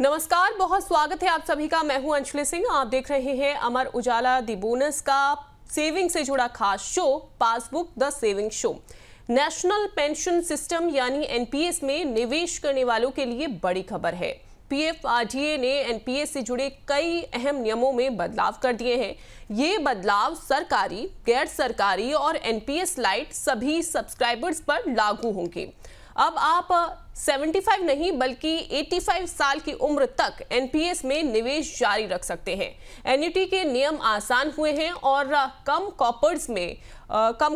नमस्कार, बहुत स्वागत है आप सभी का। मैं हूं अंशुली सिंह। आप देख रहे हैं अमर उजाला दी बोनस का सेविंग से जुड़ा खास show passbook the saving show. National pension system यानी एनपीएस में निवेश करने वालों के लिए बड़ी खबर है। पीएफआरडीए ने एनपीएस से जुड़े कई अहम नियमों में बदलाव कर दिए हैं। ये बदलाव सरकारी, गैर सरकारी और एनपीएस लाइट सभी सब्सक्राइबर्स पर लागू होंगे। अब आप 75 नहीं बल्कि 85 साल की उम्र तक एनपीएस में निवेश जारी रख सकते हैं। एन्युटी के नियम आसान हुए हैं और कम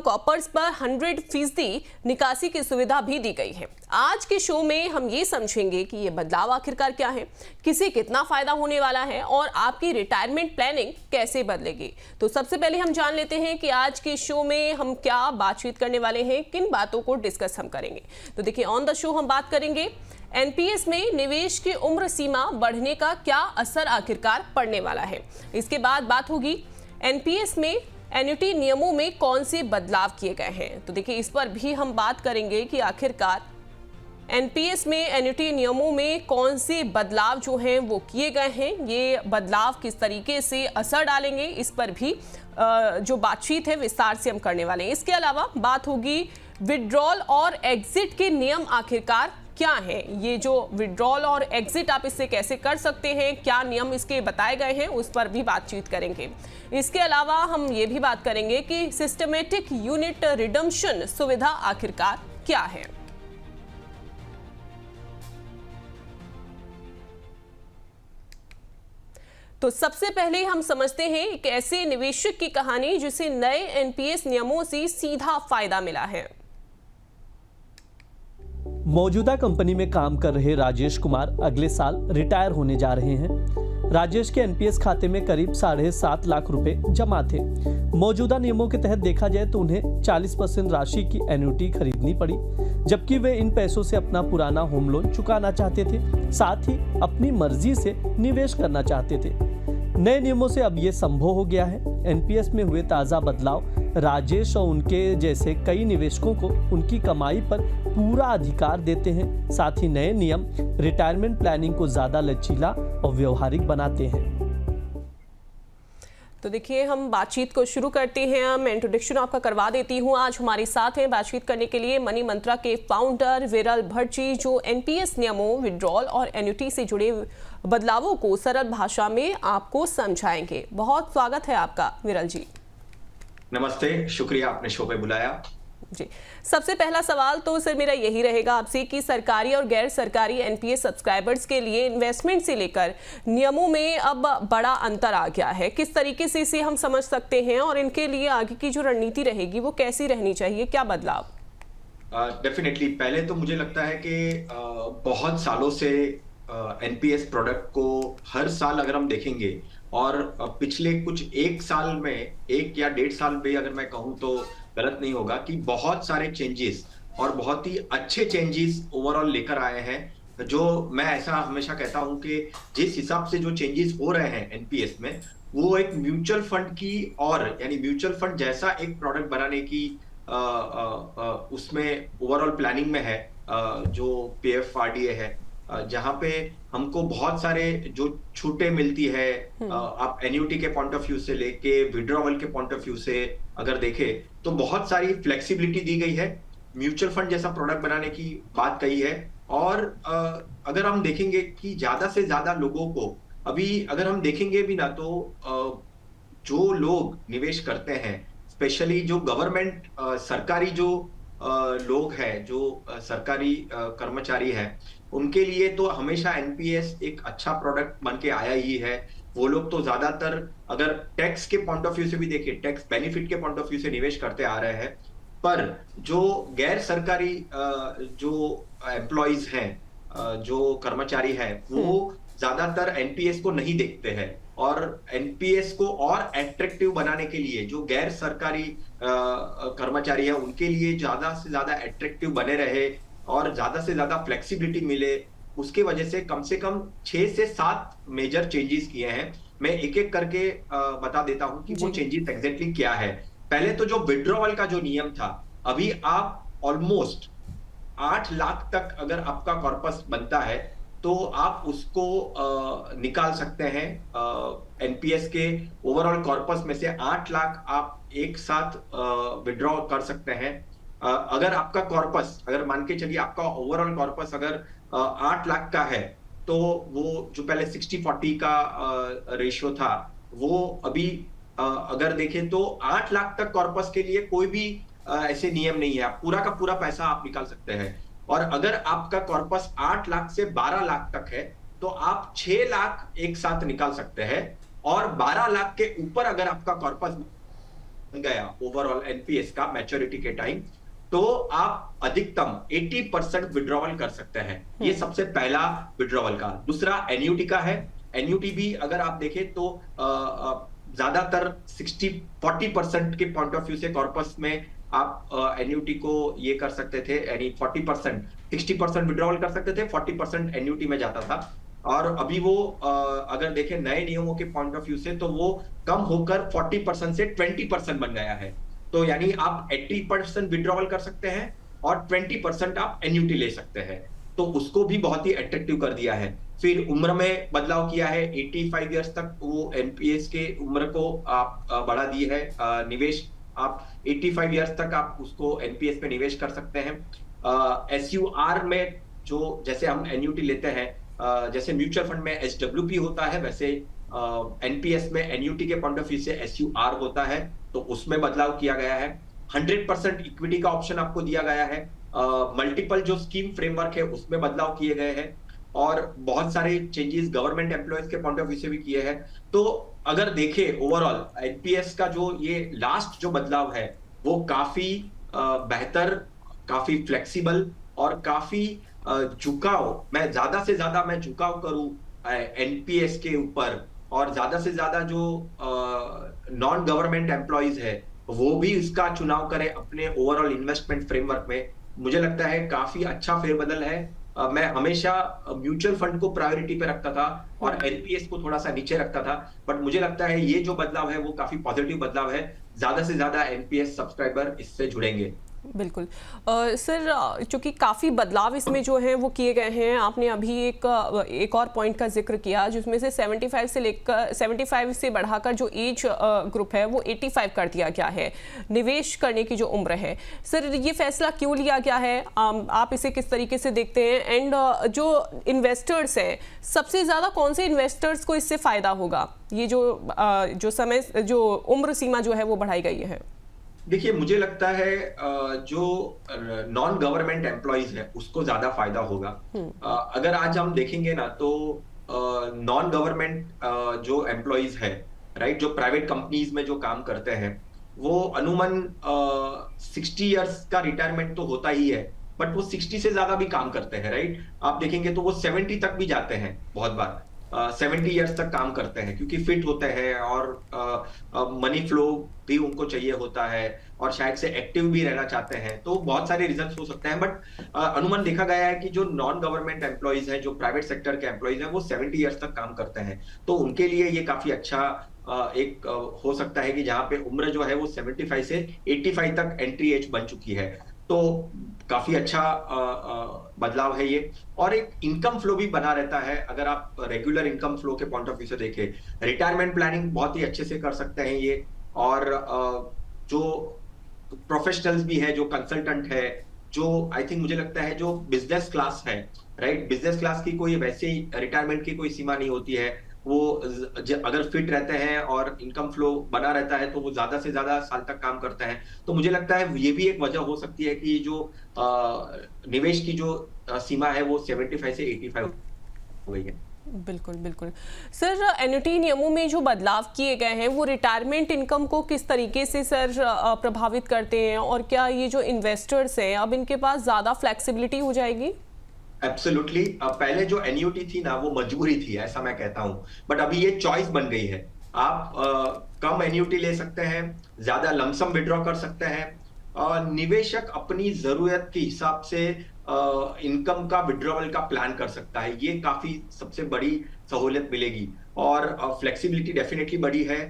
कॉपर्स पर 100% निकासी की सुविधा भी दी गई है। आज के शो में हम ये समझेंगे कि ये बदलाव आखिरकार क्या है, किसे कितना फायदा होने वाला है और आपकी रिटायरमेंट प्लानिंग कैसे बदलेगी। तो सबसे पहले हम जान लेते हैं कि आज के शो में हम क्या बातचीत करने वाले हैं, किन बातों को डिस्कस हम करेंगे। तो देखिए, ऑन द शो हम बात करेंगे एनपीएस में निवेश की उम्र सीमा बढ़ने का क्या असर आखिरकार पड़ने वाला है। इसके बाद बात होगी एनपीएस में एन्युटी नियमों में कौन से बदलाव किए गए हैं। तो देखिए, इस पर भी हम बात करेंगे कि आखिरकार एनपीएस में एन्युटी नियमों में कौन से बदलाव जो हैं वो किए गए हैं, ये बदलाव किस तरीके से असर डालेंगे, इस पर भी जो बातचीत है विस्तार से हम करने वाले हैं। इसके अलावा बात होगी विड्रॉल और एग्जिट के नियम आखिरकार क्या है। ये जो विड्रॉल और एग्जिट आप इससे कैसे कर सकते हैं, क्या नियम इसके बताए गए हैं, उस पर भी बातचीत करेंगे। इसके अलावा हम ये भी बात करेंगे कि सिस्टमेटिक यूनिट रिडम्पशन सुविधा आखिरकार क्या है। तो सबसे पहले हम समझते हैं एक ऐसे निवेशक की कहानी जिसे नए एनपीएस नियमों से सीधा फायदा मिला है। मौजूदा कंपनी में काम कर रहे राजेश कुमार अगले साल रिटायर होने जा रहे हैं। राजेश के एनपीएस खाते में करीब 7.5 लाख रुपए जमा थे। मौजूदा नियमों के तहत देखा जाए तो उन्हें 40% राशि की एन्युटी खरीदनी पड़ी, जबकि वे इन पैसों से अपना पुराना होम लोन चुकाना चाहते थे, साथ ही अपनी मर्जी से निवेश करना चाहते थे। नए नियमों से अब ये संभव हो गया है। एनपीएस में हुए ताज़ा बदलाव राजेश और उनके जैसे कई निवेशकों को उनकी कमाई पर पूरा अधिकार देते हैं। साथ ही नए नियम रिटायरमेंट प्लानिंग को ज़्यादा लचीला और व्यवहारिक बनाते हैं। तो देखिए, हम बातचीत को शुरू करते हैं। मैं इंट्रोडक्शन आपका करवा देती हूँ। आज हमारे साथ हैं बातचीत करने के लिए मनी मंत्रा के फाउंडर विरल भट्ट जी, जो एनपीएस नियमों, विड्रॉल और एन्युटी से जुड़े बदलावों को सरल भाषा में आपको समझाएंगे। बहुत स्वागत है आपका विरल जी। नमस्ते, शुक्रिया आपने शो पे बुलाया जी। सबसे पहला सवाल तो सर मेरा यही रहेगा आपसे कि सरकारी और गैर सरकारी एनपीएस सब्सक्राइबर्स के लिए इन्वेस्टमेंट से लेकर नियमों में अब बड़ा अंतर आ गया है। किस तरीके से इसे हम समझ सकते हैं और इनके लिए आगे की जो रणनीति रहेगी वो कैसी रहनी चाहिए, क्या बदलाव? डेफिनेटली पहले तो मुझे लगता है कि बहुत सालों से एनपीएस प्रोडक्ट को हर साल अगर हम देखेंगे और पिछले कुछ एक साल में, 1 या 1.5 साल में अगर मैं कहूँ तो गलत नहीं होगा कि बहुत सारे चेंजेस और बहुत ही अच्छे चेंजेस ओवरऑल लेकर आए हैं। जो मैं ऐसा हमेशा कहता हूं कि जिस हिसाब से जो चेंजेस हो रहे हैं एनपीएस में, वो एक म्यूचुअल फंड की और यानी म्यूचुअल फंड जैसा एक प्रोडक्ट बनाने की उसमें ओवरऑल प्लानिंग में है, जो पीएफआरडीए है, जहां पे हमको बहुत सारे जो छूटें मिलती है, आप एन्युटी के पॉइंट ऑफ व्यू से लेके विड्रॉवल के पॉइंट ऑफ व्यू से अगर देखें तो बहुत सारी फ्लेक्सिबिलिटी दी गई है। म्यूचुअल फंड जैसा प्रोडक्ट बनाने की बात कही है। और अगर हम देखेंगे कि ज्यादा से ज्यादा लोगों को अभी अगर हम देखेंगे भी ना तो जो लोग निवेश करते हैं, स्पेशली जो गवर्नमेंट सरकारी जो लोग हैं, जो सरकारी कर्मचारी हैं, उनके लिए तो हमेशा एनपीएस एक अच्छा प्रोडक्ट बन के आया ही है। वो लोग तो ज्यादातर अगर टैक्स के पॉइंट ऑफ व्यू से भी देखें, टैक्स बेनिफिट के पॉइंट ऑफ व्यू से निवेश करते आ रहे हैं। पर जो गैर सरकारी जो एम्प्लॉइज हैं, जो कर्मचारी हैं, वो ज्यादातर एनपीएस को नहीं देखते हैं। और एनपीएस को और एट्रैक्टिव बनाने के लिए जो गैर सरकारी कर्मचारी है उनके लिए ज्यादा से ज्यादा एट्रैक्टिव बने रहे और ज्यादा से ज्यादा फ्लेक्सिबिलिटी मिले, उसके वजह से कम 6 से 7 मेजर चेंजेस किए हैं। मैं एक एक करके बता देता हूं कि वो चेंजेस एग्जैक्टली क्या है। पहले तो जो विड्रॉवल का जो नियम था, अभी आप ऑलमोस्ट 8 लाख तक अगर आपका कॉर्पस बनता है तो आप उसको निकाल सकते हैं। एनपीएस के ओवरऑल कॉर्पस में से 8 लाख आप एक साथ विड्रॉ कर सकते हैं। अगर आपका कॉर्पस, अगर मान के चलिए आपका ओवरऑल कॉर्पस अगर 8 लाख का है, तो वो जो पहले 60-40 का रेशियो था, वो अभी अगर देखें तो 8 लाख तक कॉर्पस के लिए कोई भी ऐसे नियम नहीं है, आप पूरा का पूरा पैसा आप निकाल सकते हैं। और अगर आपका कॉर्पस 8 लाख से 12 लाख तक है, तो आप 6 लाख एक साथ निकाल सकते हैं। और 12 लाख के ऊपर अगर आपका कॉर्पस बन गया ओवरऑल एनपीएस का मैच्योरिटी के टाइम, तो आप अधिकतम 80% विड्रॉवल कर सकते हैं। ये सबसे पहला विड्रॉवल का। दूसरा एन्यूटी का है। एन्यूटी भी अगर आप देखें तो ज्यादातर 40% के पॉइंट ऑफ व्यू से कॉर्पस में आप एन्यूटी को ये कर सकते थे, यानी 60% विड्रॉवल कर सकते थे, 40% एन्यूटी में जाता था। और अभी वो अगर देखें नए नियमों के पॉइंट ऑफ व्यू से, तो वो कम होकर 40% से 20% बन गया है। तो यानी आप 80% विड्रॉवल कर सकते हैं और 20% आप एन्यूटी ले सकते हैं। तो उसको भी बहुत ही अट्रैक्टिव कर दिया है। फिर उम्र में बदलाव किया है, 85 इयर्स तक वो एनपीएस के उम्र को आप बढ़ा दी है। निवेश आप 85 इयर्स तक आप उसको एनपीएस पे निवेश कर सकते हैं। एसयूआर में जो जैसे हम एन्यूटी लेते हैं, जैसे म्यूचुअल फंड में एसडब्ल्यूपी होता है, वैसे एनपीएस में एन्यूटी के पॉइंट ऑफ व्यू से एसयूआर होता है। तो उसमें बदलाव किया गया है। 100% इक्विटी का ऑप्शन आपको दिया गया है। मल्टीपल जो स्कीम फ्रेमवर्क है उसमें बदलाव किए गए हैं, और बहुत सारे चेंजेस गवर्नमेंट एम्प्लॉयज के पॉइंट ऑफ व्यू से भी किए हैं। तो अगर देखें ओवरऑल एनपीएस का जो ये लास्ट जो बदलाव है, वो काफी बेहतर, काफी फ्लेक्सिबल और काफी झुकाव, मैं ज्यादा से ज्यादा मैं झुकाव करूं एनपीएस के ऊपर, और ज्यादा से ज्यादा जो नॉन गवर्नमेंट एम्प्लॉयज है वो भी इसका चुनाव करें अपने ओवरऑल इन्वेस्टमेंट फ्रेमवर्क में। मुझे लगता है काफी अच्छा फेरबदल है। मैं हमेशा म्यूचुअल फंड को प्रायोरिटी पे रखता था और एनपीएस को थोड़ा सा नीचे रखता था, बट मुझे लगता है ये जो बदलाव है वो काफी पॉजिटिव बदलाव है। ज्यादा से ज्यादा एनपीएस सब्सक्राइबर इससे जुड़ेंगे। बिल्कुल सर, चूंकि काफ़ी बदलाव इसमें जो हैं वो किए गए हैं। आपने अभी एक और पॉइंट का जिक्र किया, जिसमें से 75 से बढ़ाकर जो एज ग्रुप है वो 85 कर दिया गया है, निवेश करने की जो उम्र है। सर, ये फैसला क्यों लिया गया है, आप इसे किस तरीके से देखते हैं? एंड जो इन्वेस्टर्स हैं, सबसे ज़्यादा कौन से इन्वेस्टर्स को इससे फ़ायदा होगा, ये जो उम्र सीमा जो है वो बढ़ाई गई है? देखिए, मुझे लगता है जो नॉन गवर्नमेंट एम्प्लॉयज है उसको ज्यादा फायदा होगा। अगर आज हम देखेंगे ना, तो नॉन गवर्नमेंट जो एम्प्लॉयज है, राइट, जो प्राइवेट कंपनीज में जो काम करते हैं, वो अनुमान 60 इयर्स का रिटायरमेंट तो होता ही है, बट वो 60 से ज्यादा भी काम करते हैं, राइट। आप देखेंगे तो वो 70 तक भी जाते हैं, बहुत बार 70 इयर्स तक काम करते हैं, क्योंकि फिट होते हैं और मनी फ्लो भी उनको चाहिए होता है, और शायद से एक्टिव भी रहना चाहते हैं। तो बहुत सारे रीजंस हो सकते हैं, बट अनुमान देखा गया है कि जो नॉन गवर्नमेंट एम्प्लॉयज हैं, जो प्राइवेट सेक्टर के एम्प्लॉयज हैं, वो 70 इयर्स तक काम करते हैं। तो उनके लिए ये काफी अच्छा एक हो सकता है कि जहां पे उम्र जो है वो 75 से 85 तक एंट्री एज बन चुकी है। तो काफी अच्छा बदलाव है ये, और एक इनकम फ्लो भी बना रहता है। अगर आप रेगुलर इनकम फ्लो के पॉइंट ऑफ व्यू से देखें, रिटायरमेंट प्लानिंग बहुत ही अच्छे से कर सकते हैं ये। और जो प्रोफेशनल्स भी है, जो कंसल्टेंट है, जो आई थिंक मुझे लगता है जो बिजनेस क्लास है, राइट, बिजनेस क्लास की कोई वैसे ही रिटायरमेंट की कोई सीमा नहीं होती है। वो अगर फिट रहते हैं और इनकम फ्लो बना रहता है, तो वो ज्यादा से ज्यादा साल तक काम करते हैं। तो मुझे लगता है ये भी एक वजह हो सकती है कि जो निवेश की जो सीमा है वो 75 से 85 हो गई है। बिल्कुल बिल्कुल सर, एन्युटी नियमों में जो बदलाव किए गए हैं वो रिटायरमेंट इनकम को किस तरीके से सर प्रभावित करते हैं, और क्या ये जो इन्वेस्टर्स हैं अब इनके पास ज्यादा फ्लेक्सिबिलिटी हो जाएगी? एब्सोल्युटली। पहले जो एन्युटी थी ना, वो मजबूरी थी, ऐसा मैं कहता हूं, बट अभी ये चॉइस बन गई है। आप कम एन्युटी ले सकते हैं, ज्यादा लमसम विड्रॉ कर सकते हैं, निवेशक अपनी जरूरत के हिसाब से इनकम का विड्रॉवल का प्लान कर सकता है। ये काफी सबसे बड़ी सहूलियत मिलेगी, और फ्लेक्सिबिलिटी डेफिनेटली बड़ी है।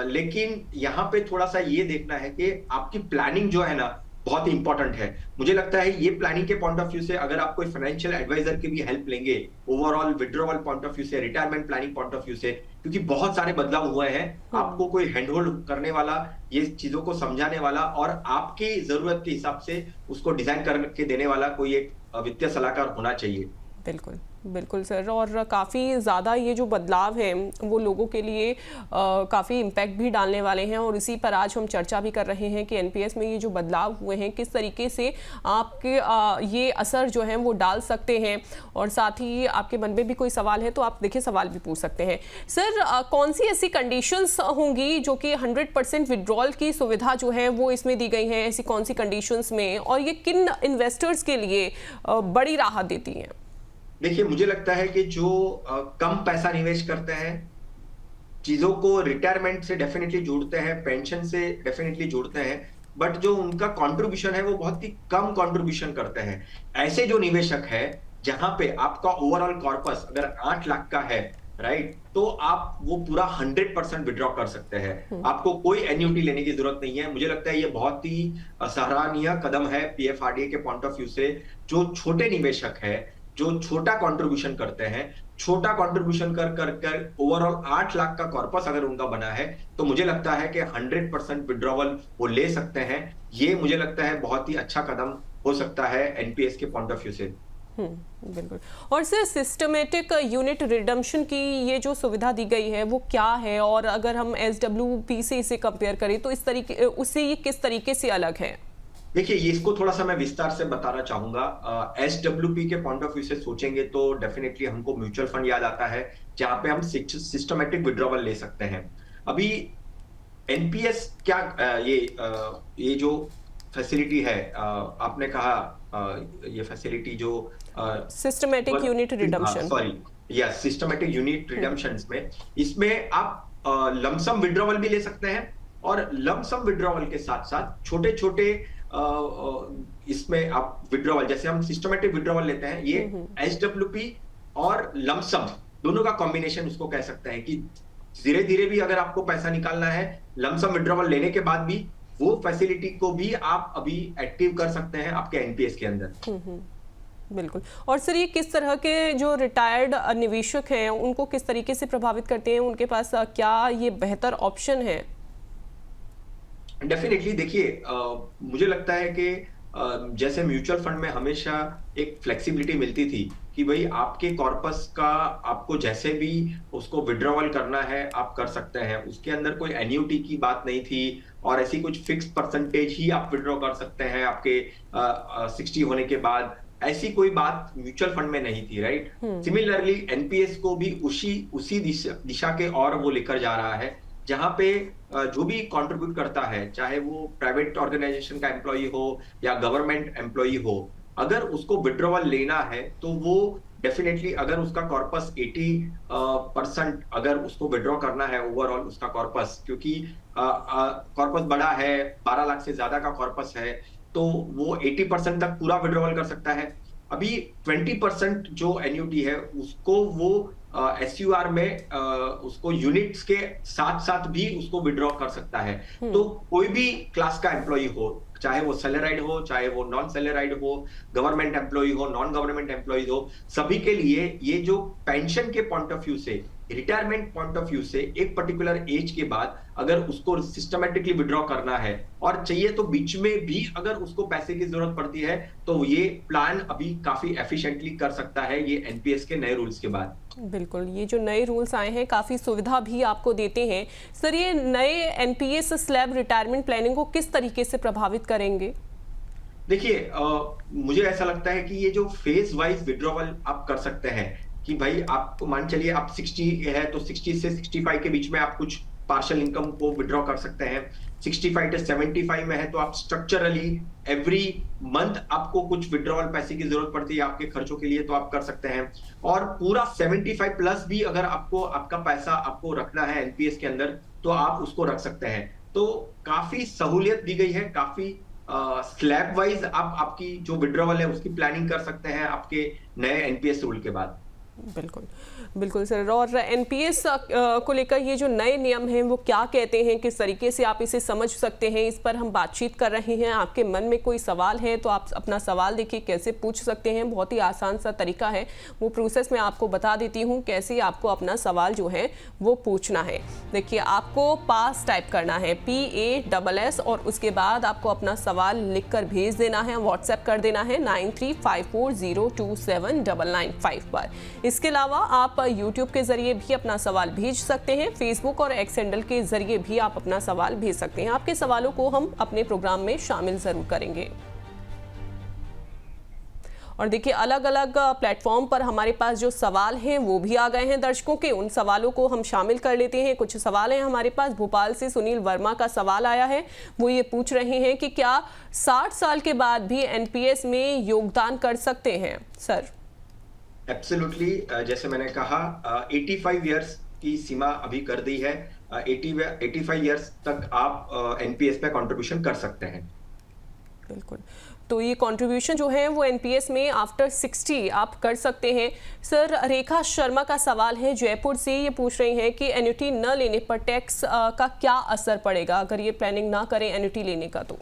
लेकिन यहाँ पे थोड़ा सा ये देखना है कि आपकी प्लानिंग जो है ना, बहुत ही इंपॉर्टेंट है। मुझे लगता है ये प्लानिंग के पॉइंट ऑफ व्यू से अगर आप कोई फाइनेंशियल एडवाइजर की भी हेल्प लेंगे, overall withdrawal point of view से, retirement planning point of view से, क्योंकि बहुत सारे बदलाव हुए हैं, आपको कोई हैंड होल्ड करने वाला, ये चीजों को समझाने वाला और आपकी जरूरत के हिसाब से उसको डिजाइन करके देने वाला कोई एक वित्तीय सलाहकार होना चाहिए। बिल्कुल बिल्कुल सर, और काफ़ी ज़्यादा ये जो बदलाव हैं वो लोगों के लिए काफ़ी इम्पैक्ट भी डालने वाले हैं, और इसी पर आज हम चर्चा भी कर रहे हैं कि एनपीएस में ये जो बदलाव हुए हैं किस तरीके से आपके ये असर जो है वो डाल सकते हैं। और साथ ही आपके मन में भी कोई सवाल है तो आप देखिए सवाल भी पूछ सकते हैं। सर, कौन सी ऐसी कंडीशंस होंगी जो कि 100% विड्रॉल की सुविधा जो है वो इसमें दी गई है, ऐसी कौन सी कंडीशंस में, और ये किन इन्वेस्टर्स के लिए बड़ी राहत देती हैं? देखिए, मुझे लगता है कि जो कम पैसा निवेश करते हैं, चीजों को रिटायरमेंट से डेफिनेटली जोड़ते हैं, पेंशन से डेफिनेटली जोड़ते हैं, बट जो उनका कंट्रीब्यूशन है वो बहुत ही कम कंट्रीब्यूशन करते हैं, ऐसे जो निवेशक है जहां पे आपका ओवरऑल कॉर्पस अगर 8 लाख का है, राइट, तो आप वो पूरा 100% विड्रॉ कर सकते हैं। आपको कोई एन्युटी लेने की जरूरत नहीं है। मुझे लगता है ये बहुत ही सराहनीय कदम है पीएफआरडीए के पॉइंट ऑफ व्यू से। जो छोटे निवेशक है, जो छोटा कंट्रीब्यूशन करते हैं, छोटा कंट्रीब्यूशन कर ओवरऑल 8 लाख का कॉर्पस अगर उनका बना है, तो मुझे लगता है कि 100% विड्रॉवल वो ले सकते हैं। ये मुझे लगता है बहुत ही अच्छा कदम हो सकता है एनपीएस के पॉइंट ऑफ व्यू से। बिल्कुल। और सर, सिस्टमेटिक यूनिट रिडम्पशन की ये जो सुविधा दी गई है वो क्या है, और अगर हम एसडब्ल्यूपी से इसे कंपेयर करें तो इस तरीके उससे ये किस तरीके से अलग है? देखिए, इसको थोड़ा सा मैं विस्तार से बताना चाहूंगा। एसडब्ल्यूपी के पॉइंट ऑफ व्यू से सोचेंगे तो डेफिनेटली हमको म्यूचुअल फंड याद आता है, जहां पे हम सिस्टमेटिक विड्रॉवल ले सकते हैं। अभी एनपीएस क्या ये जो फैसिलिटी है, आपने कहा ये फैसिलिटी जो systematic unit redemption, systematic unit redemption में, इसमें आप लमसम विड्रॉवल भी ले सकते हैं, और लमसम विड्रॉवल के साथ साथ छोटे छोटे इसमें आप विड्रॉवल, जैसे हम सिस्टमेटिक विड्रॉवल लेते हैं, ये एसडब्ल्यूपी और लमसम दोनों का कॉम्बिनेशन उसको कह सकते हैं कि धीरे धीरे भी अगर आपको पैसा निकालना है, लमसम विड्रॉवल लेने के बाद भी वो फैसिलिटी को भी आप अभी एक्टिव कर सकते हैं आपके एनपीएस के अंदर। बिल्कुल। और सर, ये किस तरह के जो रिटायर्ड निवेशक हैं उनको किस तरीके से प्रभावित करते हैं? उनके पास क्या ये बेहतर ऑप्शन है? डेफिनेटली देखिए, मुझे लगता है कि जैसे म्यूचुअल फंड में हमेशा एक फ्लेक्सिबिलिटी मिलती थी कि भाई आपके कॉर्पस का आपको जैसे भी उसको विड्रॉवल करना है आप कर सकते हैं, उसके अंदर कोई एन्युटी की बात नहीं थी, और ऐसी कुछ फिक्स परसेंटेज ही आप विड्रॉ कर सकते हैं आपके 60 होने के बाद, ऐसी कोई बात म्यूचुअल फंड में नहीं थी, राइट। सिमिलरली एनपीएस को भी उसी दिशा के और वो लेकर जा रहा है, जहां पे जो भी कंट्रीब्यूट करता है, चाहे वो प्राइवेट ऑर्गेनाइजेशन का एम्प्लॉई हो या गवर्नमेंट एम्प्लॉई हो, अगर उसको विड्रॉवल लेना है तो वो डेफिनेटली, अगर उसका कॉर्पस 80% अगर उसको विड्रॉ करना है ओवरऑल उसका कॉर्पस, क्योंकि कॉर्पस बड़ा है, 12 लाख से ज्यादा का कॉर्पस है, तो वो 80% तक पूरा विड्रॉवल कर सकता है। अभी 20% जो एन्युटी है उसको वो एसयूआर में उसको यूनिट्स के साथ साथ भी उसको विड्रॉ कर सकता है। तो कोई भी क्लास का एम्प्लॉई हो, चाहे वो सैलराइड हो, चाहे वो नॉन सैलराइड हो, गवर्नमेंट एम्प्लॉई हो, नॉन गवर्नमेंट एम्प्लॉय हो, सभी के लिए ये जो पेंशन के पॉइंट ऑफ व्यू से, रिटायरमेंट पॉइंट ऑफ व्यू से, एक पर्टिकुलर एज के बाद अगर उसको सिस्टमेटिकली विड्रॉ करना है और चाहिए तो बीच में भी अगर उसको पैसे की जरूरत पड़ती है, तो ये प्लान अभी काफी एफिशिएंटली कर सकता है ये एनपीएस के नए रूल्स के बाद। बिल्कुल, ये जो नए रूल्स आए हैं काफ़ी सुविधा भी आपको देते हैं। सर, ये नए एनपीएस स्लैब रिटायरमेंट प्लानिंग को किस तरीके से प्रभावित करेंगे? देखिए, मुझे ऐसा लगता है कि ये जो फेज वाइज विड्रॉवल आप कर सकते हैं कि भाई आपको मान चलिए आप 60 है तो 60 से 65 के बीच में आप कुछ पार्शियल इनकम को विड्रॉ कर सकते हैं। 65 से 75 में है तो आप स्ट्रक्चरली एवरी मंथ आपको कुछ विड्रॉवल पैसे की जरूरत पड़ती है आपके खर्चों के लिए, तो आप कर सकते हैं। और पूरा 75 प्लस भी अगर आपको आपका पैसा आपको रखना है एनपीएस के अंदर, तो आप उसको रख सकते हैं। तो काफी सहूलियत दी गई है, काफी स्लैब वाइज आप आपकी जो विड्रॉवल है उसकी प्लानिंग कर सकते हैं आपके नए एनपीएस रूल के बाद। बिल्कुल बिल्कुल सर। और एनपीएस को लेकर ये जो नए नियम हैं वो क्या कहते हैं, किस तरीके से आप इसे समझ सकते हैं, इस पर हम बातचीत कर रहे हैं। आपके मन में कोई सवाल है तो आप अपना सवाल देखिए कैसे पूछ सकते हैं। बहुत ही आसान सा तरीका है, वो प्रोसेस मैं आपको बता देती हूँ कैसे आपको अपना सवाल जो है वो पूछना है। देखिए, आपको पास टाइप करना है, PASS, और उसके बाद आपको अपना सवाल लिख कर भेज देना है, व्हाट्सएप कर देना है 9354027995 पर। इसके अलावा आप YouTube के जरिए भी अपना सवाल भेज सकते हैं, फेसबुक और एक्स हैंडल के जरिए भी आप अपना सवाल भेज सकते हैं। आपके सवालों को हम अपने प्रोग्राम में शामिल जरूर करेंगे। और देखिए, अलग अलग प्लेटफॉर्म पर हमारे पास जो सवाल हैं वो भी आ गए हैं दर्शकों के, उन सवालों को हम शामिल कर लेते हैं। कुछ सवाल हैं हमारे पास। भोपाल से सुनील वर्मा का सवाल आया है, वो ये पूछ रहे हैं कि क्या 60 साल के बाद भी एनपीएस में योगदान कर सकते हैं सर? एब्सोल्युटली, जैसे मैंने कहा 85 इयर्स की सीमा अभी कर दी है। 85 इयर्स तक आप एनपीएस पे कंट्रीब्यूशन कर सकते हैं। बिल्कुल, तो ये कंट्रीब्यूशन जो है वो एनपीएस में आफ्टर 60 आप कर सकते हैं। सर, रेखा शर्मा का सवाल है जयपुर से, ये पूछ रही हैं कि एन्युटी न लेने पर टैक्स का क्या असर पड़ेगा अगर ये प्लानिंग ना करें एन्युटी लेने का? तो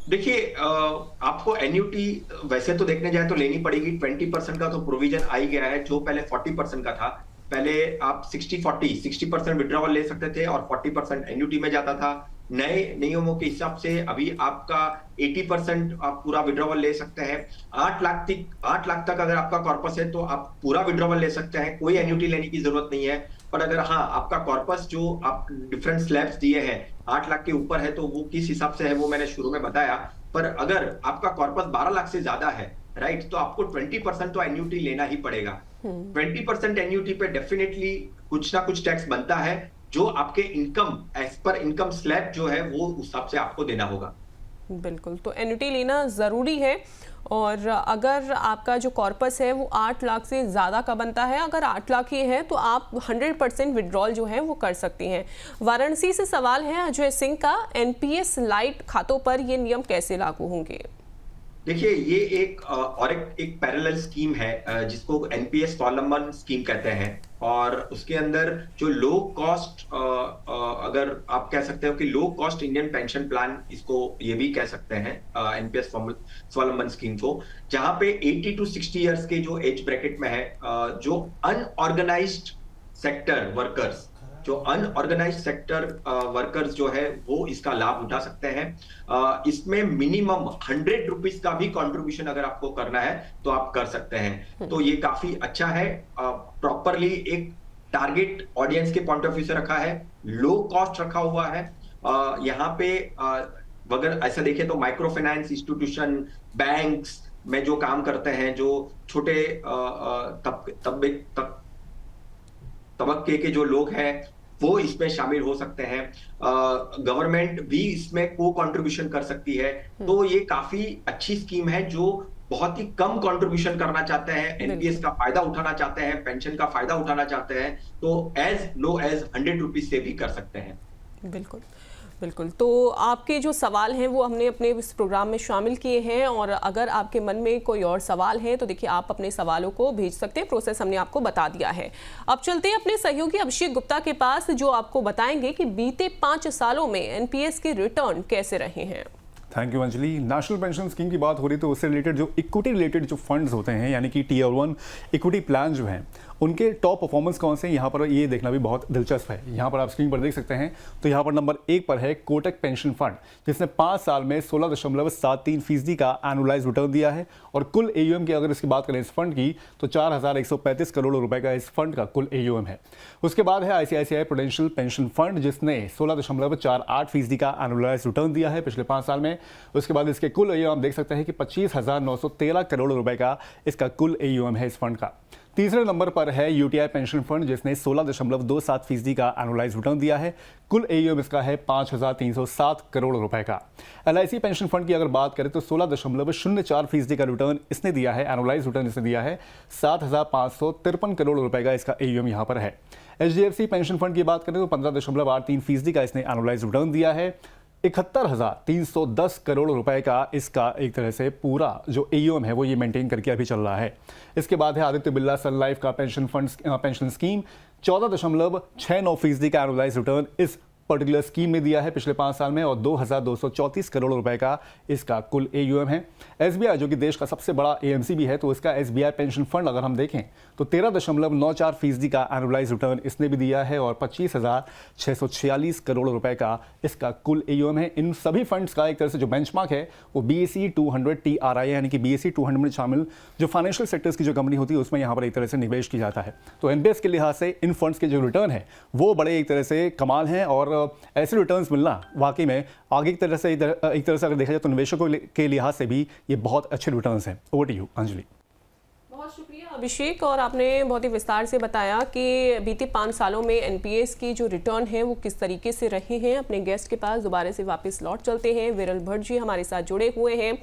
देखिए, आपको एन्युटी वैसे तो देखने जाए तो लेनी पड़ेगी। 20% का तो प्रोविजन आ ही गया है, जो पहले 40% का था। पहले आप 60% विड्रॉवल ले सकते थे और 40% एन्युटी में जाता था। नए नियमों के हिसाब से अभी आपका 80% आप पूरा विड्रॉवल ले सकते हैं। 8 लाख तक अगर आपका कॉर्पस है तो आप पूरा विड्रॉवल ले सकते हैं, कोई एन्युटी लेने की जरूरत नहीं है। पर अगर हाँ, आपका कॉर्पस जो आप डिफरेंट स्लैब्स दिए हैं 8 लाख के ऊपर है तो वो किस हिसाब से है वो मैंने शुरू में बताया। पर अगर आपका कॉर्पस 12 लाख से ज्यादा है, राइट, तो आपको 20% तो एन्युटी लेना ही पड़ेगा। 20% एन्युटी पे डेफिनेटली कुछ ना कुछ टैक्स बनता है, जो आपके income as per income slab जो है वो उस हिसाब से आपको देना होगा। बिल्कुल, तो एन्युटी लेना ज़रूरी है। और अगर आपका जो कॉर्पस है वो 8 लाख से ज़्यादा का बनता है, अगर 8 लाख ही है तो आप 100% विड्रॉल जो है वो कर सकती हैं। वाराणसी से सवाल है अजय सिंह का, एनपीएस लाइट खातों पर ये नियम कैसे लागू होंगे? देखिए, ये एक पैरेलल स्कीम है जिसको एनपीएस स्वावलंबन स्कीम कहते हैं। और उसके अंदर जो लो कॉस्ट, अगर आप कह सकते हो कि low cost Indian pension plan, इसको ये भी कह सकते हैं एनपीएस स्वावलंबन स्कीम को, जहां पे 80 to 60 इयर्स के जो एज ब्रैकेट में है, जो अनऑर्गेनाइज्ड सेक्टर वर्कर्स जो है वो इसका लाभ उठा सकते हैं। इसमें मिनिमम 100 रुपीज का भी कंट्रीब्यूशन अगर आपको करना है तो आप कर सकते हैं। तो ये काफी अच्छा है, प्रॉपरली एक टारगेट ऑडियंस के पॉइंट ऑफ व्यू से रखा है, लो कॉस्ट रखा हुआ है। यहाँ पे अगर ऐसा देखें तो माइक्रो फाइनेंस इंस्टीट्यूशन, बैंक्स में जो काम करते हैं, जो छोटे तबक्के के जो लोग हैं वो इसमें शामिल हो सकते हैं। गवर्नमेंट भी इसमें को कंट्रीब्यूशन कर सकती है। तो ये काफी अच्छी स्कीम है, जो बहुत ही कम कंट्रीब्यूशन करना चाहते हैं, एनपीएस का फायदा उठाना चाहते हैं, पेंशन का फायदा उठाना चाहते हैं, तो एज लो एज 100 रुपीज से भी कर सकते हैं। बिल्कुल बिल्कुल, तो आपके जो सवाल हैं वो हमने अपने इस प्रोग्राम में शामिल किए हैं। और अगर आपके मन में कोई और सवाल है तो देखिए आप अपने सवालों को भेज सकते हैं, प्रोसेस हमने आपको बता दिया है। अब चलते हैं अपने सहयोगी अभिषेक गुप्ता के पास, जो आपको बताएंगे कि बीते 5 सालों में एनपीएस के रिटर्न कैसे रहे हैं। Thank you Anjali. National pension scheme की बात हो रही तो उससे रिलेटेड जो इक्विटी रिलेटेड जो फंड्स होते हैं, यानी कि टियर 1 इक्विटी प्लान जो हैं, उनके टॉप परफॉर्मेंस कौन से हैं, यहाँ पर ये देखना भी बहुत दिलचस्प है। यहाँ पर आप स्क्रीन पर देख सकते हैं, तो यहाँ पर नंबर 1 पर है कोटक पेंशन फंड, जिसने 5 साल में 16.73% का एनुअलाइज रिटर्न दिया है। और कुल एयूएम की अगर इसकी बात करें इस फंड की, तो 4,135 करोड़ रुपए का इस फंड का कुल एयूएम है। उसके बाद है आईसीआईसीआई प्रूडेंशियल पेंशन फंड, जिसने 16.48% का एनुअलाइज रिटर्न दिया है पिछले 5 साल में। उसके बाद इसके कुल एयूएम आप देख सकते हैं कि 25,913 करोड़ रुपए का इसका कुल एयूएम है इस फंड का। तीसरे नंबर पर है यूटीआई पेंशन फंड, जिसने 16.27% का एनुअलाइज रिटर्न दिया है। कुल एयूएम इसका है 5,307 करोड़ रुपए का। एलआईसी पेंशन फंड की अगर बात करें तो 16.04% का रिटर्न इसने दिया है, एनुअलाइज रिटर्न इसने दिया है। 7,553 करोड़ रुपए का इसका एयूएम यहाँ पर है। एचडीएफसी पेंशन फंड की बात करें तो 15.83% का इसने एनुअलाइज रिटर्न दिया है। 71,310 करोड़ रुपए का इसका एक तरह से पूरा जो AUM है वो ये मेंटेन करके अभी चल रहा है। इसके बाद है आदित्य बिरला सन लाइफ का पेंशन स्कीम 14.69% का एनुअलाइज रिटर्न इस पर्टिकुलर स्कीम में दिया है पिछले 5 साल में और 2,234 करोड़ रुपए का इसका कुल AUM है। SBI जो कि देश का सबसे बड़ा AMC भी है, तो इसका SBI पेंशन फंड अगर हम देखें तो 13.94% का एनुअलाइज रिटर्न इसने भी दिया है और 25,646 करोड़ रुपए का इसका कुल AUM है। इन सभी फंड्स का एक तरह से जो बेंचमार्क है वो BSE 200 TRI यानी कि BSE 200 में शामिल जो फाइनेंशियल सेक्टर्स की जो कंपनी होती है उसमें यहाँ पर एक तरह से निवेश किया जाता है। तो NPS के लिहाज से इन फंड्स के जो रिटर्न है वो बड़े एक तरह से कमाल हैं और ऐसे रिटर्न्स मिलना वाकई में आगे एक तरह से अगर देखा जाए तो निवेशकों के लिहाज से भी ये बहुत अच्छे रिटर्न्स हैं। Over to you Anjali. बहुत शुक्रिया अभिषेक, और आपने बहुत ही विस्तार से बताया कि बीते 5 सालों में एनपीएस की जो रिटर्न है वो किस तरीके से रहे हैं। अपने गेस्ट के पास दोबारा से वापस लौट चलते हैं। विरल भट्ट जी हमारे साथ जुड़े हुए हैं,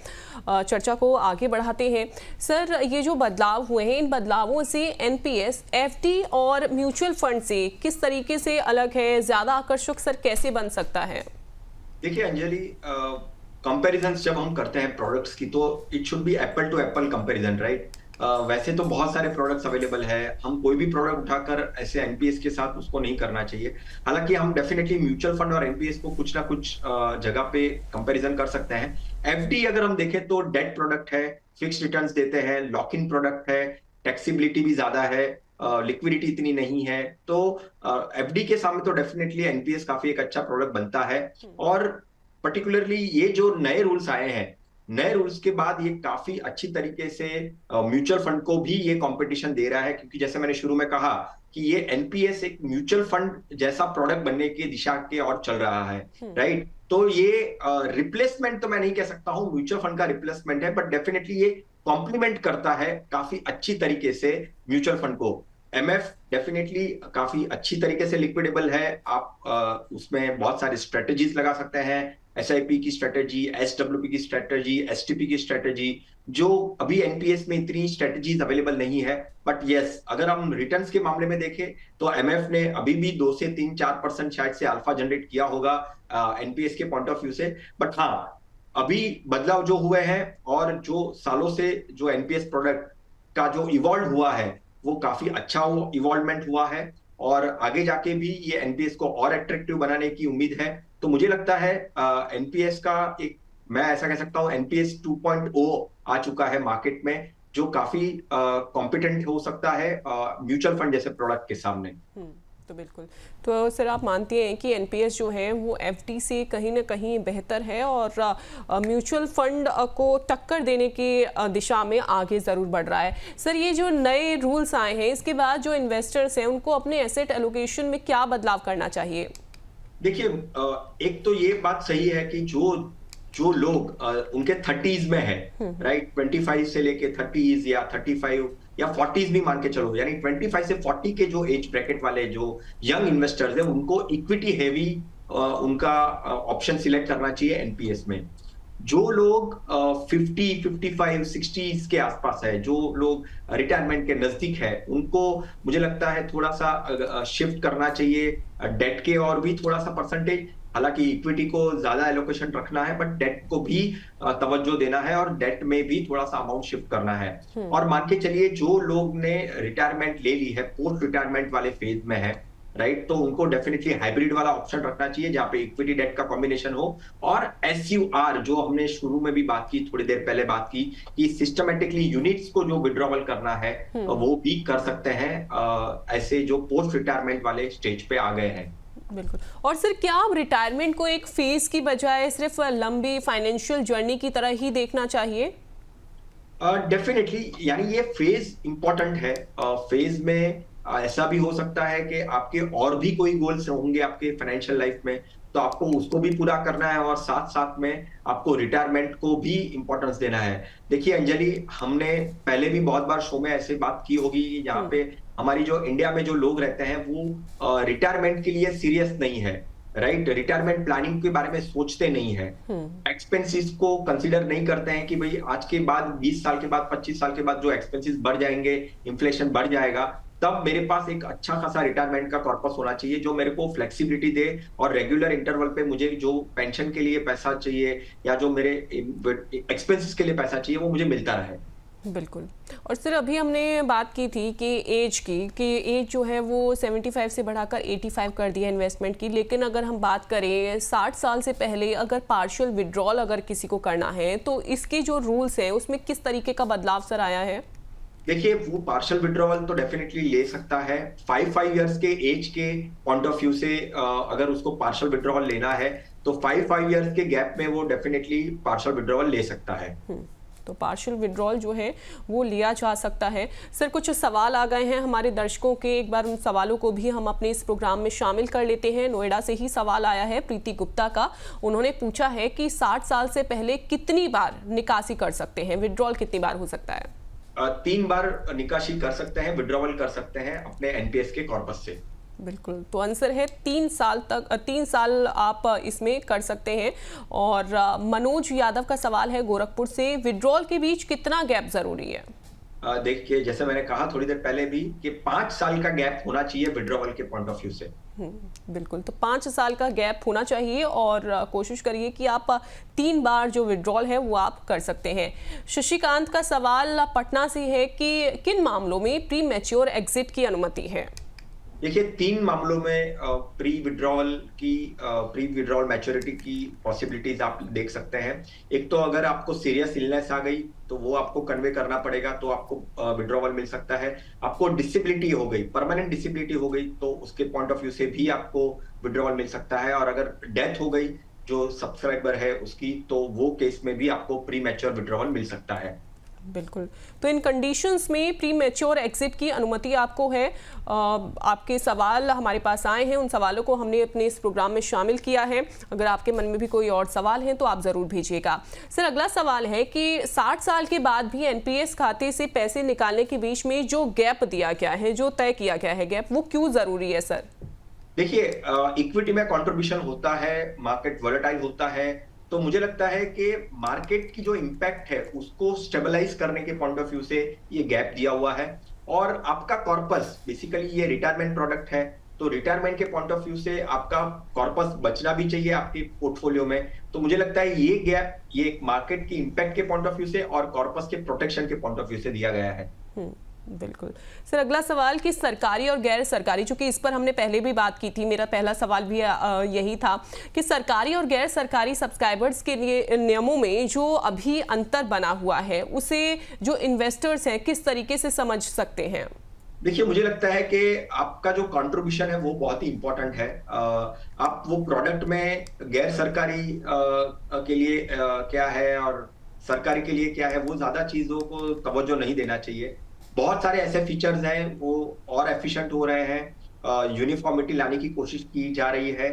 चर्चा को आगे बढ़ाते हैं। सर, ये जो बदलाव हुए हैं, इन बदलावों से एनपीएस एफडी और म्यूचुअल फंड से किस तरीके से अलग है, ज्यादा आकर्षक सर कैसे बन सकता है? देखिए अंजलि, कंपैरिजंस जब हम करते हैं प्रोडक्ट्स की तो it should be apple to apple comparison, right? वैसे तो बहुत सारे प्रोडक्ट्स अवेलेबल है, हम कोई भी प्रोडक्ट उठाकर ऐसे एनपीएस के साथ उसको नहीं करना चाहिए। हालांकि हम डेफिनेटली म्यूचुअल फंड और एनपीएस को कुछ ना कुछ जगह पे कंपैरिजन कर सकते हैं। एफडी अगर हम देखें तो डेट प्रोडक्ट है, फिक्स्ड रिटर्न्स देते हैं, लॉक इन प्रोडक्ट है, टैक्सेबिलिटी भी ज्यादा है, लिक्विडिटी इतनी नहीं है, तो एफडी के सामने तो डेफिनेटली एनपीएस काफी एक अच्छा प्रोडक्ट बनता है। और पर्टिकुलरली ये जो नए रूल्स आए हैं, नए रूल्स के बाद ये काफी अच्छी तरीके से म्यूचुअल फंड को भी ये कंपटीशन दे रहा है, क्योंकि जैसे मैंने शुरू में कहा कि ये एनपीएस एक म्यूचुअल फंड जैसा प्रोडक्ट बनने की दिशा के और चल रहा है, राइट? तो ये रिप्लेसमेंट तो मैं नहीं कह सकता हूं म्यूचुअल फंड का रिप्लेसमेंट है, बट डेफिनेटली ये कॉम्प्लीमेंट करता है काफी अच्छी तरीके से म्यूचुअल फंड को। एमएफ डेफिनेटली काफी अच्छी तरीके से लिक्विडेबल है, आप उसमें बहुत सारी स्ट्रेटेजीज लगा सकते हैं, एसआईपी की स्ट्रेटेजी, एसडब्ल्यूपी की स्ट्रेटेजी, एसटीपी की स्ट्रेटेजी, जो अभी एनपीएस में इतनी स्ट्रेटेजीज अवेलेबल नहीं है। बट यस, अगर हम रिटर्न्स के मामले में देखें तो एमएफ ने अभी भी 2 से 3-4% शायद से अल्फा जनरेट किया होगा एनपीएस के पॉइंट ऑफ व्यू से। बट हाँ, अभी बदलाव जो हुए हैं और जो सालों से जो एनपीएस प्रोडक्ट का जो इवॉल्व हुआ है वो काफी अच्छा इवॉल्वमेंट हुआ है और आगे जाके भी ये एनपीएस को और अट्रैक्टिव बनाने की उम्मीद है। तो मुझे लगता है एनपीएस का एक, मैं ऐसा कह सकता हूं, एनपीएस 2.0 आ चुका है मार्केट में, जो काफी कॉम्पिटेंट हो सकता है म्यूचुअल फंड जैसे प्रोडक्ट के सामने। तो बिल्कुल, तो सर आप मानते हैं कि एनपीएस जो है वो एफडी से कहीं ना कहीं बेहतर है और म्यूचुअल फंड को टक्कर देने की दिशा में आगे ज़रूर बढ़ रहा है। सर, ये जो नए रूल्स आए हैं इसके बाद जो इन्वेस्टर्स हैं उनको अपने एसेट एलोकेशन में क्या बदलाव करना चाहिए? देखिए, एक तो ये बात सही है कि जो लोग उनके 30s में है, राइट, 25 से लेके 30s या 35 या 40s भी मान के चलो, यानी 25 से 40 के जो एज ब्रैकेट वाले जो यंग इन्वेस्टर्स हैं उनको इक्विटी हेवी उनका ऑप्शन सिलेक्ट करना चाहिए एनपीएस में। जो लोग 50, 55, 60s के आसपास है, जो लोग रिटायरमेंट के नजदीक है, उनको मुझे लगता है थोड़ा सा शिफ्ट करना चाहिए डेट के और भी थोड़ा सा परसेंटेज। हालांकि इक्विटी को ज्यादा एलोकेशन रखना है, बट डेट को भी तवज्जो देना है और डेट में भी थोड़ा सा अमाउंट शिफ्ट करना है। और मान के चलिए जो लोग ने रिटायरमेंट ले ली है, पोस्ट रिटायरमेंट वाले फेज में है, राइट, तो उनको डेफिनेटली हाइब्रिड वाला ऑप्शन रखना चाहिए जहां पे इक्विटी डेट का कॉम्बिनेशन हो। और एसयूआर जो हमने शुरू में भी बात की, थोड़ी देर पहले बात की, कि सिस्टमेटिकली यूनिट्स को जो विड्रॉवल करना है वो भी कर सकते हैं ऐसे जो पोस्ट रिटायरमेंट वाले स्टेज पे आ गए हैं। बिल्कुल। और सर, क्या आप रिटायरमेंट को एक फेज की बजाय सिर्फ लंबी फाइनेंशियल जर्नी की तरह ही देखना चाहिए? डेफिनेटली, यानी ये फेज इंपॉर्टेंट है। फेज में ऐसा भी हो सकता है कि आपके और भी कोई गोल्स होंगे आपके फाइनेंशियल लाइफ में, तो आपको उसको भी पूरा करना है और साथ साथ में आपको रिटायरमेंट को भी इंपॉर्टेंस देना है। देखिए अंजलि, हमने पहले भी बहुत बार शो में ऐसे बात की होगी जहाँ पे हमारी जो इंडिया में जो लोग रहते हैं वो रिटायरमेंट के लिए सीरियस नहीं है, राइट, रिटायरमेंट प्लानिंग के बारे में सोचते नहीं है, एक्सपेंसेस को कंसीडर नहीं करते हैं कि भाई आज के बाद 20 साल के बाद 25 साल के बाद जो एक्सपेंसेस बढ़ जाएंगे, इन्फ्लेशन बढ़ जाएगा, तब मेरे पास एक अच्छा खासा रिटायरमेंट का कॉर्पस होना चाहिए जो मेरे को फ्लेक्सिबिलिटी दे और रेगुलर इंटरवल पे मुझे जो पेंशन के लिए पैसा चाहिए या जो मेरे एक्सपेंसेस के लिए पैसा चाहिए वो मुझे मिलता रहे। बिल्कुल। और सर अभी हमने बात की थी कि एज की, कि एज जो है वो 75 से बढ़ाकर 85 कर दिया इन्वेस्टमेंट की, लेकिन अगर हम बात करें 60 साल से पहले अगर पार्शियल विड्रॉल अगर किसी को करना है तो इसके जो रूल्स हैं उसमें किस तरीके का बदलाव सर आया है? देखिए, वो पार्शियल विड्रॉवल तो डेफिनेटली ले सकता है 5 इयर्स के एज के पॉइंट ऑफ व्यू से। अगर उसको पार्शियल विड्रॉवल लेना है तो 5 इयर्स के गैप में वो डेफिनेटली पार्शियल विड्रॉवल ले सकता है। तो पार्शियल विड्रॉल जो है वो लिया जा सकता है। सर कुछ सवाल आ गए हैं हमारे दर्शकों के, एक बार उन सवालों को भी हम अपने इस प्रोग्राम में शामिल कर लेते हैं। नोएडा से ही सवाल आया है प्रीति गुप्ता का। उन्होंने पूछा है कि 60 साल से पहले कितनी बार निकासी कर सकते हैं, विड्रॉल कितनी बार हो सकता है? 3 बार निकासी कर सकते हैं, विड्रॉवल कर सकते हैं अपने एनपीएस के कॉर्पस से। बिल्कुल, तो आंसर है 3 साल तक, 3 साल आप इसमें कर सकते हैं। और मनोज यादव का सवाल है गोरखपुर से, विड्रॉल के बीच कितना गैप जरूरी है? देखिए, जैसे मैंने कहा थोड़ी देर पहले भी कि 5 साल का गैप होना चाहिए विड्रॉवल के पॉइंट ऑफ व्यू से। बिल्कुल, तो 5 साल का गैप होना चाहिए और कोशिश करिए कि आप 3 बार जो विड्रॉल है वो आप कर सकते हैं। शशिकांत का सवाल पटना से है कि किन मामलों में प्री मैच्योर एग्जिट की अनुमति है? देखिए, 3 मामलों में प्री विड्रॉल मैच्योरिटी की पॉसिबिलिटीज आप देख सकते हैं। एक तो अगर आपको सीरियस इलनेस आ गई तो वो आपको कन्वे करना पड़ेगा, तो आपको विड्रॉवल मिल सकता है। आपको डिसेबिलिटी हो गई, परमानेंट डिसेबिलिटी हो गई, तो उसके पॉइंट ऑफ व्यू से भी आपको विड्रॉवल मिल सकता है। और अगर डेथ हो गई जो सब्सक्राइबर है उसकी, तो वो केस में भी आपको प्री मैच्योर विड्रॉवल मिल सकता है। बिल्कुल, तो इन कंडीशंस में प्री मैच्योर एग्जिट की अनुमति आपको है। आपके सवाल हमारे पास आए हैं, उन सवालों को हमने अपने इस प्रोग्राम में शामिल किया है। अगर आपके मन में भी कोई और सवाल हैं तो आप ज़रूर भेजिएगा। सर अगला सवाल है कि 60 साल के बाद भी एनपीएस खाते से पैसे निकालने के बीच में जो गैप दिया गया है, जो तय किया गया है गैप, वो क्यों ज़रूरी है सर? देखिए, इक्विटी में कॉन्ट्रीब्यूशन होता है, मार्केट वोलेटाइल होता है, तो मुझे लगता है कि मार्केट की जो इम्पैक्ट है उसको स्टेबलाइज करने के पॉइंट ऑफ व्यू से ये गैप दिया हुआ है। और आपका कॉर्पस बेसिकली ये रिटायरमेंट प्रोडक्ट है, तो रिटायरमेंट के पॉइंट ऑफ व्यू से आपका कॉर्पस बचना भी चाहिए आपके पोर्टफोलियो में। तो मुझे लगता है ये गैप ये मार्केट की इम्पैक्ट के पॉइंट ऑफ व्यू से और कॉर्पस के प्रोटेक्शन के पॉइंट ऑफ व्यू से दिया गया है। बिल्कुल। सर अगला सवाल कि सरकारी और गैर सरकारी, चूंकि इस पर हमने पहले भी बात की थी, मेरा पहला सवाल भी यही था कि सरकारी और गैर सरकारी सब्सक्राइबर्स के लिए नियमों में जो अभी अंतर बना हुआ है उसे जो इन्वेस्टर्स हैं किस तरीके से समझ सकते हैं? देखिए, मुझे लगता है कि आपका जो कंट्रीब्यूशन है वो बहुत ही इंपॉर्टेंट है। आप वो प्रोडक्ट में गैर सरकारी के लिए क्या है और सरकारी के लिए क्या है, वो ज्यादा चीजों को तवज्जो नहीं देना चाहिए। बहुत सारे ऐसे फीचर्स हैं वो और एफिशिएंट हो रहे हैं, यूनिफॉर्मिटी लाने की कोशिश की जा रही है।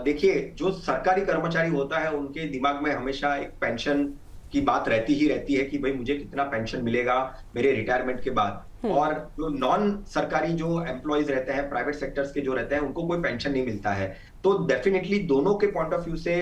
देखिए, जो सरकारी कर्मचारी होता है उनके दिमाग में हमेशा एक पेंशन की बात रहती है कि भाई मुझे कितना पेंशन मिलेगा मेरे रिटायरमेंट के बाद। और जो नॉन सरकारी जो एम्प्लॉयज रहते हैं, प्राइवेट सेक्टर्स के जो रहते हैं, उनको कोई पेंशन नहीं मिलता है। तो डेफिनेटली दोनों के पॉइंट ऑफ व्यू से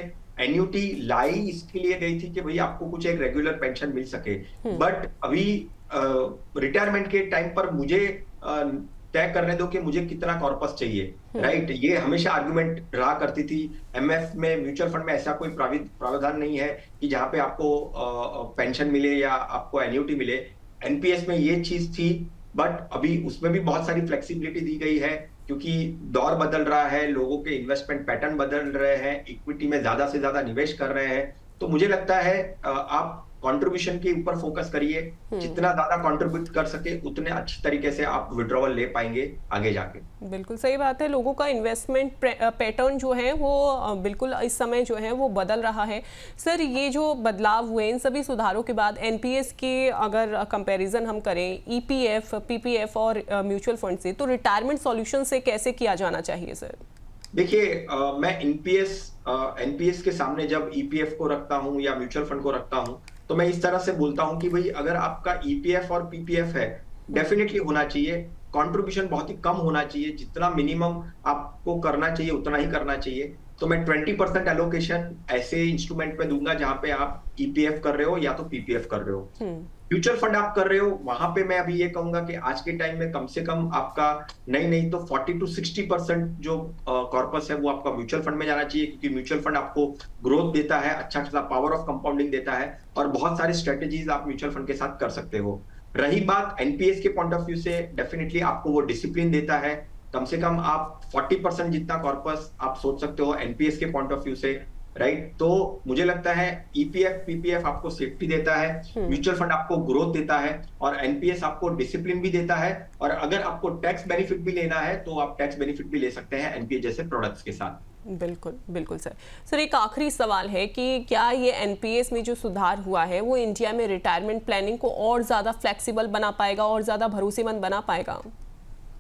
एन्युटी लाई इसके लिए गई थी कि भाई आपको कुछ एक रेगुलर पेंशन मिल सके। बट अभी रिटायरमेंट के टाइम पर मुझे तय करने दो कि मुझे कितना कॉर्पस चाहिए, राइट? ये हमेशा आर्गुमेंट रहा करती थी। एमएफ में, म्यूचुअल फंड में ऐसा कोई प्रावधान नहीं है कि जहां पे आपको पेंशन मिले या आपको एन्युटी मिले। एनपीएस में ये चीज थी, बट अभी उसमें भी बहुत सारी फ्लेक्सिबिलिटी दी गई है क्योंकि दौर बदल रहा है, लोगों के इन्वेस्टमेंट पैटर्न बदल रहे हैं, इक्विटी में ज्यादा से ज्यादा निवेश कर रहे हैं। तो मुझे लगता है आप कंट्रीब्यूशन के ऊपर फोकस करिए, जितना ज्यादा कंट्रीब्यूट कर सके उतने अच्छी तरीके से आप विड्रॉवल ले पाएंगे आगे जाके। बिल्कुल सही बात है, लोगों का इन्वेस्टमेंट पैटर्न जो है वो बिल्कुल इस समय जो है वो बदल रहा है। सर ये जो बदलाव हुए, इन सभी सुधारों के बाद एनपीएस के अगर कंपैरिजन हम करें ईपीएफ, पीपीएफ और म्यूचुअल फंड से, तो रिटायरमेंट सॉल्यूशन से कैसे किया जाना चाहिए सर? देखिए, मैं एनपीएस के सामने जब ईपीएफ को रखता हूं या म्यूचुअल फंड को रखता हूं तो मैं इस तरह से बोलता हूं कि भाई अगर आपका ईपीएफ और पीपीएफ है, डेफिनेटली होना चाहिए। कंट्रीब्यूशन बहुत ही कम होना चाहिए, जितना मिनिमम आपको करना चाहिए उतना ही करना चाहिए। तो मैं 20% एलोकेशन ऐसे इंस्ट्रूमेंट में दूंगा जहां पे आप ईपीएफ कर रहे हो या तो पीपीएफ कर रहे हो। म्यूचुअल फंड आप कर रहे हो, वहां पे मैं अभी ये कहूंगा कि आज के टाइम में कम से कम आपका नहीं तो 40 to 60% जो कॉर्पस है वो आपका म्यूचुअल फंड में जाना चाहिए, क्योंकि म्यूचुअल फंड आपको ग्रोथ देता है, अच्छा खासा पावर ऑफ कंपाउंडिंग देता है, और बहुत सारी स्ट्रेटेजीज आप म्यूचुअल फंड के साथ कर सकते हो। रही बात एनपीएस के पॉइंट ऑफ व्यू से, डेफिनेटली आपको वो डिसिप्लिन देता है। कम से कम आप 40% जितना कॉर्पस आप सोच सकते हो एनपीएस के पॉइंट ऑफ व्यू से, राइट। तो मुझे लगता है ईपीएफ पीपीएफ आपको सेफ्टी देता है, म्यूचुअल फंड आपको ग्रोथ देता है, और एनपीएस आपको डिसिप्लिन भी देता है। और अगर आपको टैक्स बेनिफिट भी लेना है तो आप टैक्स बेनिफिट भी ले सकते हैं एनपीएस जैसे प्रोडक्ट्स के साथ। बिल्कुल बिल्कुल सर एक आखिरी सवाल है कि क्या ये एनपीएस में जो सुधार हुआ है वो इंडिया में रिटायरमेंट प्लानिंग को और ज्यादा फ्लेक्सिबल बना पाएगा और ज्यादा भरोसेमंद बना पाएगा?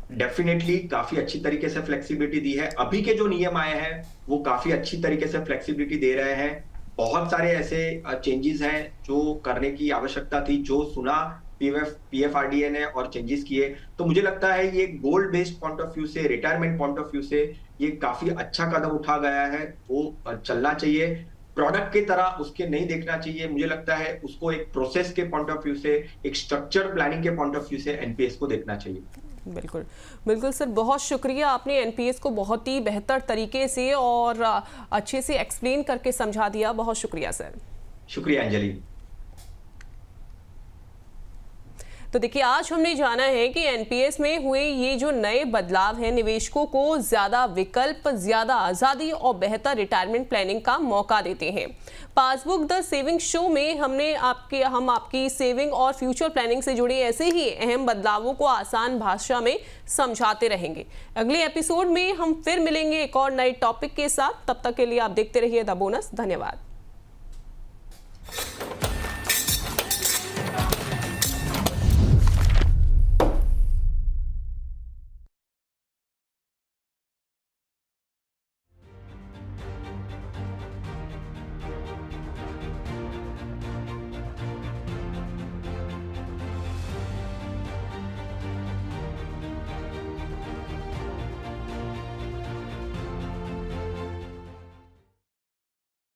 डेफिनेटली काफी अच्छी तरीके से फ्लेक्सिबिलिटी दी है। अभी के जो नियम आए हैं वो काफी अच्छी तरीके से फ्लेक्सिबिलिटी दे रहे हैं। बहुत सारे ऐसे चेंजेस हैं जो करने की आवश्यकता थी, जो सुना पीएफआरडीए ने और चेंजेस किए। तो मुझे लगता है ये gold based point of view से, रिटायरमेंट पॉइंट ऑफ व्यू से ये काफी अच्छा कदम उठा गया है। वो चलना चाहिए, प्रोडक्ट की तरह उसके नहीं देखना चाहिए। मुझे लगता है उसको एक प्रोसेस के पॉइंट ऑफ व्यू से, एक स्ट्रक्चर प्लानिंग के पॉइंट ऑफ व्यू से एनपीएस को देखना चाहिए। बिल्कुल बिल्कुल सर, बहुत शुक्रिया, आपने एनपीएस को बहुत ही बेहतर तरीके से और अच्छे से एक्सप्लेन करके समझा दिया। बहुत शुक्रिया सर। शुक्रिया अंजलि। तो देखिए, आज हमने जाना है कि एनपीएस में हुए ये जो नए बदलाव हैं निवेशकों को ज़्यादा विकल्प, ज़्यादा आज़ादी और बेहतर रिटायरमेंट प्लानिंग का मौका देते हैं। पासबुक द सेविंग शो में हम आपकी सेविंग और फ्यूचर प्लानिंग से जुड़े ऐसे ही अहम बदलावों को आसान भाषा में समझाते रहेंगे। अगले एपिसोड में हम फिर मिलेंगे एक और नए टॉपिक के साथ। तब तक के लिए आप देखते रहिए द बोनस। धन्यवाद।